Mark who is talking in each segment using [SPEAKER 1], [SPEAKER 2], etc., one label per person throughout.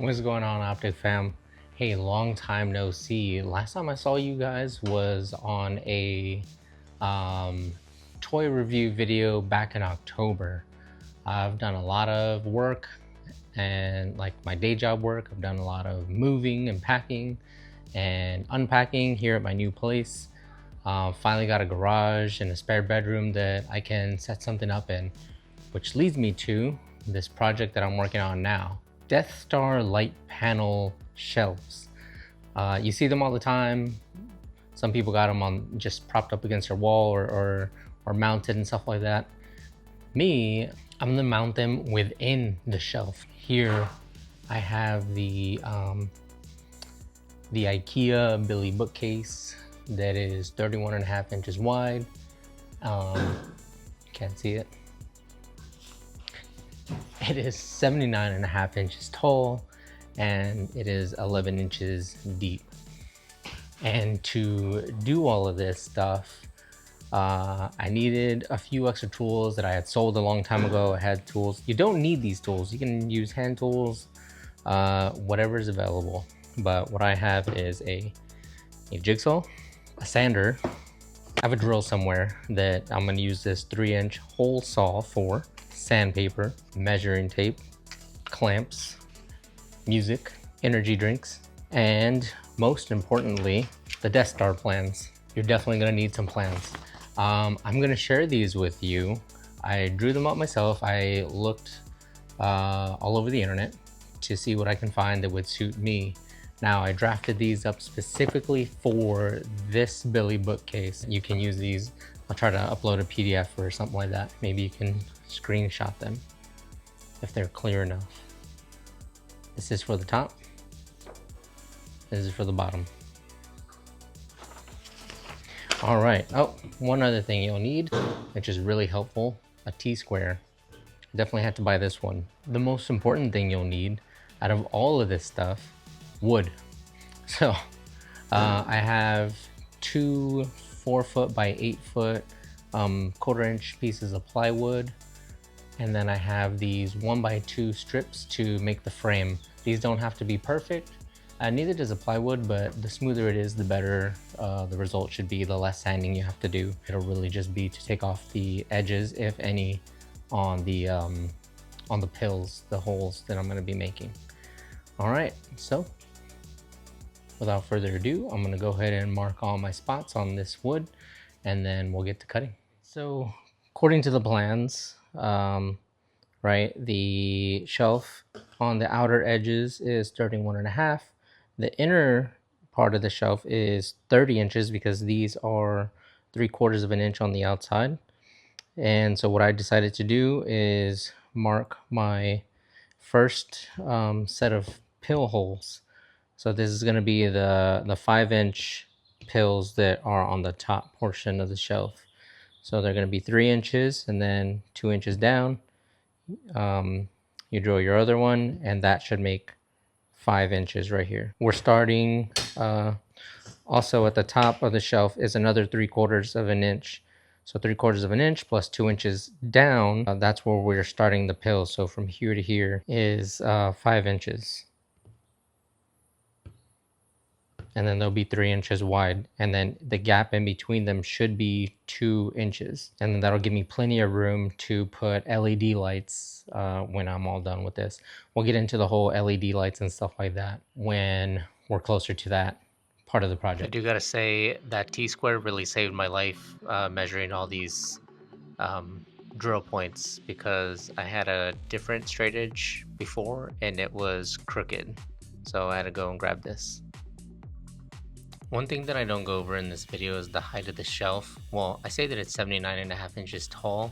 [SPEAKER 1] What's going on, OpTC Fam? Hey, long time no see. Last time I saw you guys was on a toy review video back in October. I've done a lot of work and like my day job work. I've done a lot of moving and packing and unpacking here at my new place. Finally got a garage and a spare bedroom that I can set something up in, which leads me to this project that I'm working on now. Death Star light panel shelves. You see them all the time. Some people got them on just propped up against their wall or mounted and stuff like that. Me, I'm gonna mount them within the shelf. Here I have the IKEA Billy bookcase that is 31.5 inches wide. Can't see it. It is 79.5 inches tall and it is 11 inches deep. And to do all of this stuff, I needed a few extra tools that I had sold a long time ago. I had tools. You don't need these tools. You can use hand tools, whatever is available. But what I have is a jigsaw, a sander. I have a drill somewhere that I'm going to use this 3-inch hole saw for, sandpaper, measuring tape, clamps, music, energy drinks, and most importantly, the Death Star plans. You're definitely going to need some plans. I'm going to share these with you. I drew them up myself. I looked all over the internet to see what I can find that would suit me. Now, I drafted these up specifically for this Billy bookcase. You can use these. I'll try to upload a PDF or something like that. Maybe you can screenshot them if they're clear enough. This is for the top. This is for the bottom. All right. Oh, one other thing you'll need, which is really helpful, a T-square. Definitely have to buy this one. The most important thing you'll need out of all of this stuff, wood. So I have two 4-foot by 8-foot 1/4-inch pieces of plywood, and then I have these 1x2 strips to make the frame. These don't have to be perfect, neither does a plywood, but the smoother it is, the better the result should be, the less sanding you have to do. It'll really just be to take off the edges, if any, on the pills, the holes that I'm going to be making. All right, so without further ado, I'm going to go ahead and mark all my spots on this wood, and then we'll get to cutting. So according to the plans, right, the shelf on the outer edges is 31.5. The inner part of the shelf is 30 inches because these are 3/4 of an inch on the outside. And so what I decided to do is mark my first set of pill holes. So this is going to be the 5-inch pills that are on the top portion of the shelf. So they're going to be 3 inches, and then 2 inches down. You drill your other one, and that should make 5 inches right here. We're starting also at the top of the shelf is another 3/4 of an inch. So 3/4 of an inch plus 2 inches down, that's where we're starting the pill. So from here to here is 5 inches. And then they'll be 3 inches wide. And then the gap in between them should be 2 inches. And then that'll give me plenty of room to put LED lights when I'm all done with this. We'll get into the whole LED lights and stuff like that when we're closer to that part of the project. I do gotta say that T-square really saved my life measuring all these drill points, because I had a different straight edge before and it was crooked. So I had to go and grab this. One thing that I don't go over in this video is the height of the shelf. Well, I say that it's 79.5 inches tall,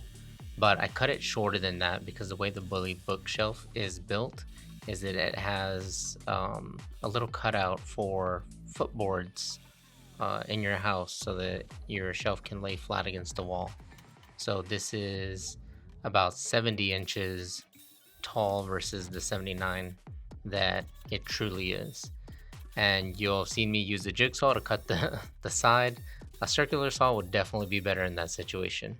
[SPEAKER 1] but I cut it shorter than that because the way the Billy bookshelf is built is that it has a little cutout for footboards in your house so that your shelf can lay flat against the wall. So this is about 70 inches tall versus the 79 that it truly is. And you'll see me use the jigsaw to cut the side. A circular saw would definitely be better in that situation.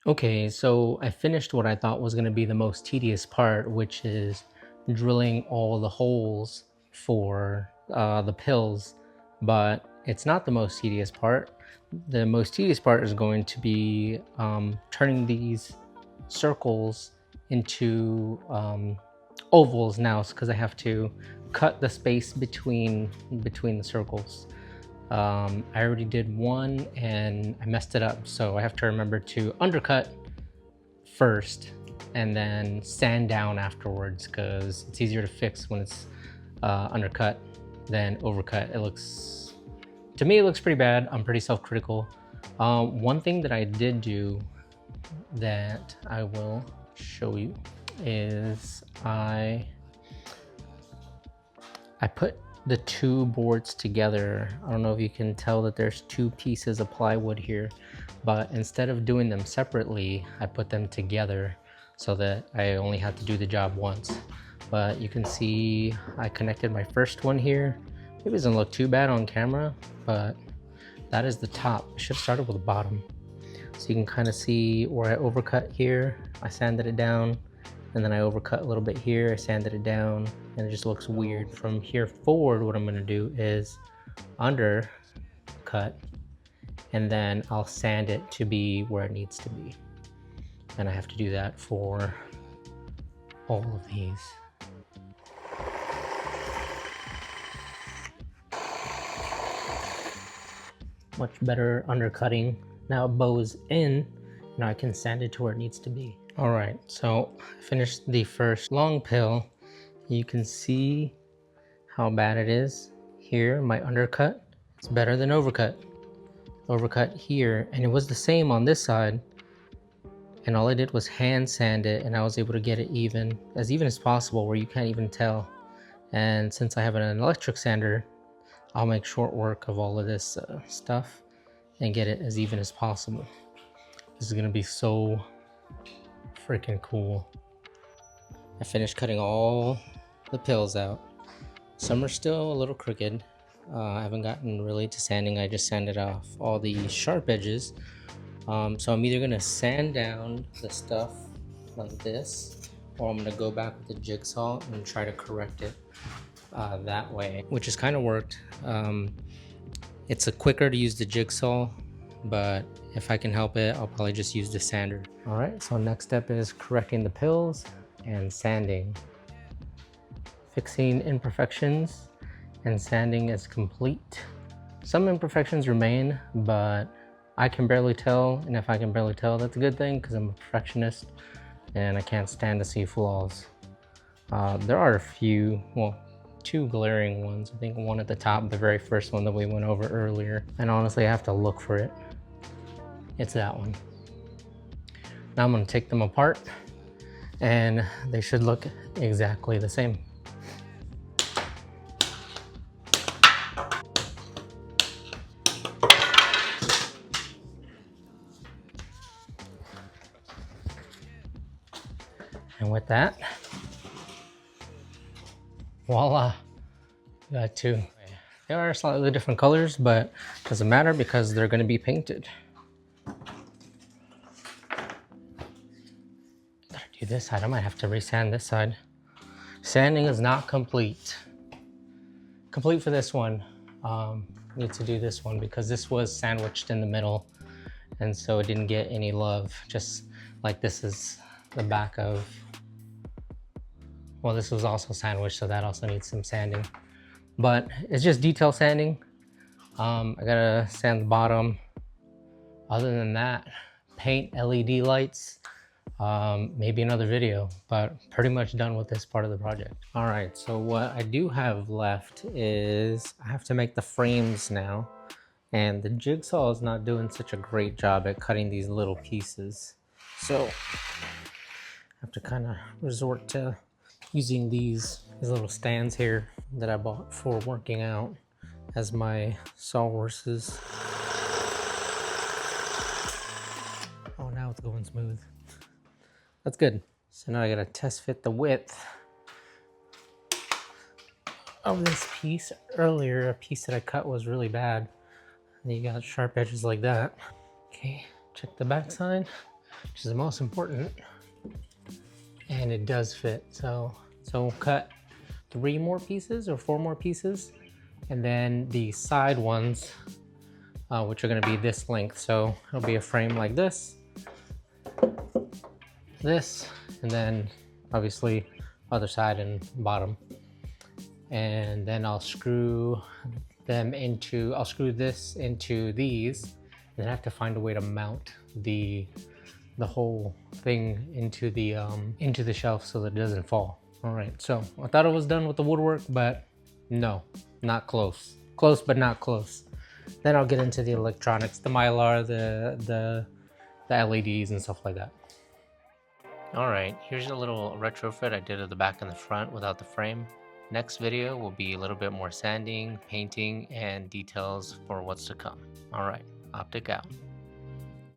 [SPEAKER 1] Okay, so I finished what I thought was going to be the most tedious part, which is drilling all the holes for the pills, but it's not the most tedious part. The most tedious part is going to be turning these circles into ovals now, because I have to cut the space between the circles. I already did one and I messed it up, so I have to remember to undercut first and then sand down afterwards, because it's easier to fix when it's undercut than overcut. To me, it looks pretty bad. I'm pretty self-critical. One thing that I did do that I will show you is I put the two boards together. I don't know if you can tell that there's two pieces of plywood here, but instead of doing them separately, I put them together so that I only have to do the job once. But you can see I connected my first one here. It doesn't look too bad on camera, but that is the top. I should have started with the bottom. So you can kind of see where I overcut here. I sanded it down, and then I overcut a little bit here. I sanded it down, and it just looks weird. From here forward, what I'm gonna do is undercut, and then I'll sand it to be where it needs to be. And I have to do that for all of these. Much better undercutting. Now it bows in. Now I can sand it to where it needs to be. All right, so I finished the first long pill. You can see how bad it is here. My undercut, it's better than overcut. Overcut here, and it was the same on this side. And all I did was hand sand it, and I was able to get it even as possible, where you can't even tell. And since I have an electric sander, I'll make short work of all of this stuff and get it as even as possible. This is gonna be so freaking cool. I finished cutting all the pills out. Some are still a little crooked. I haven't gotten really to sanding. I just sanded off all the sharp edges. So I'm either gonna sand down the stuff like this, or I'm gonna go back with the jigsaw and try to correct it that way, which has kind of worked. It's quicker to use the jigsaw, but if I can help it, I'll probably just use the sander. All right, so next step is correcting the pills and sanding. Fixing imperfections and sanding is complete. Some imperfections remain, but I can barely tell, and if I can barely tell, that's a good thing, because I'm a perfectionist and I can't stand to see flaws. There are a few, well, two glaring ones. I think one at the top, the very first one that we went over earlier, and honestly I have to look for it. It's that one. Now I'm going to take them apart, and they should look exactly the same. And with that, voila, got two. They are slightly different colors, but doesn't matter because they're going to be painted. Gotta do this side. I might have to resand this side. Sanding is not complete. Complete for this one. Need to do this one because this was sandwiched in the middle, and so it didn't get any love. Just like this is the back of. Well, this was also sandwiched, so that also needs some sanding. But it's just detail sanding. I gotta sand the bottom. Other than that, paint LED lights. Maybe another video, but pretty much done with this part of the project. All right, so what I do have left is I have to make the frames now. And the jigsaw is not doing such a great job at cutting these little pieces. So I have to kind of resort to using these little stands here that I bought for working out as my sawhorses. Oh, now it's going smooth. That's good. So now I gotta test fit the width of this piece. Earlier, a piece that I cut was really bad. And you got sharp edges like that. Okay, check the back side, which is the most important. And it does fit, so So cut 3 more pieces or 4 more pieces, and then the side ones, which are going to be this length. So it'll be a frame like this, and then obviously other side and bottom. And then I'll screw this into these, and then I have to find a way to mount the whole thing into the shelf so that it doesn't fall. All right, so I thought it was done with the woodwork, but no, not close. Close, but not close. Then I'll get into the electronics, the Mylar, the LEDs and stuff like that. All right, here's a little retrofit I did at the back and the front without the frame. Next video will be a little bit more sanding, painting, and details for what's to come. All right, Optic out.